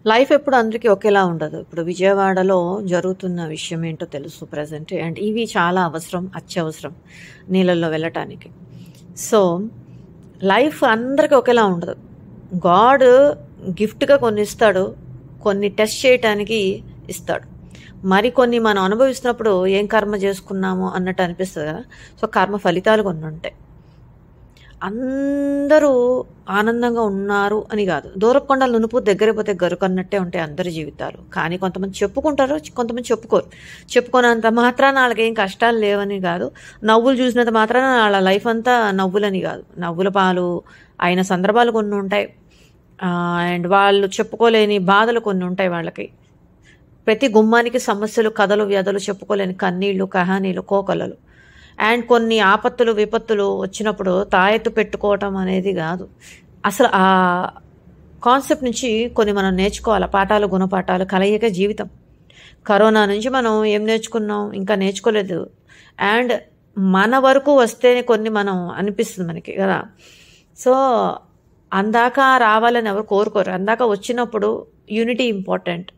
Life ఎప్పుడు అందరికీ ఒకేలా ఉండదు. ఇప్పుడు విజయవాడలో జరుగుతున్న విషయం ఏంటో తెలుసు ప్రెజెంట్. అండ్ ఇవి చాలా అవసరం, అత్యవసరం నీళ్ళల్లో వెళ్ళటానికి. సో, లైఫ్ అందరికీ ఒకేలా ఉండదు. గాడ్ గిఫ్ట్‌గా కొన్ని ఇస్తాడు. కొన్ని టెస్ట్ చేయటానికి ఇస్తాడు. మరికొన్ని మనం అనుభవిస్తున్నప్పుడు ఏం కర్మ చేసుకున్నామో అన్నట్టు అనిపిస్తది కదా! సో, కర్మ ఫలితాలు కొన్ని ఉంటాయి. అందరూ ఆనందంగా ఉన్నారు అని కాదు. దూరపు కొండలు నునుపు, దగ్గర పోతే గరుకన్నట్టే ఉంటాయి అందరి జీవితాలు. కానీ కొంతమంది చెప్పుకుంటారు, కొంతమంది చెప్పుకోరు. చెప్పుకోనంత మాత్రాన వాళ్ళకేం కష్టాలు లేవని కాదు. నవ్వులు చూసినంత మాత్రాన వాళ్ళ లైఫ్ అంతా నవ్వులని కాదు. నవ్వుల పాలు అయిన సందర్భాలు కొన్ని ఉంటాయి. అండ్ వాళ్ళు చెప్పుకోలేని బాధలు కొన్ని ఉంటాయి వాళ్ళకి. ప్రతి గుమ్మానికి సమస్యలు, కథలు, వ్యధలు, చెప్పుకోలేని కన్నీళ్లు, కహానీలు, కోకొల్లలు. అండ్ కొన్ని ఆపత్తులు, విపత్తులు వచ్చినప్పుడు తాయెత్తు పెట్టుకోవటం అనేది కాదు. అసలు ఆ కాన్సెప్ట్ నుంచి కొన్ని మనం నేర్చుకోవాలి. పాఠాలు, గుణపాఠాలు, కలయిక జీవితం. కరోనా నుంచి మనం ఏం నేర్చుకున్నాం? ఇంకా నేర్చుకోలేదు. అండ్ మన వరకు వస్తేనే కొన్ని మనం అనిపిస్తుంది మనకి కదా. సో, అందాక రావాలని ఎవరు కోరుకోరు. అందాక వచ్చినప్పుడు యూనిటీ ఇంపార్టెంట్.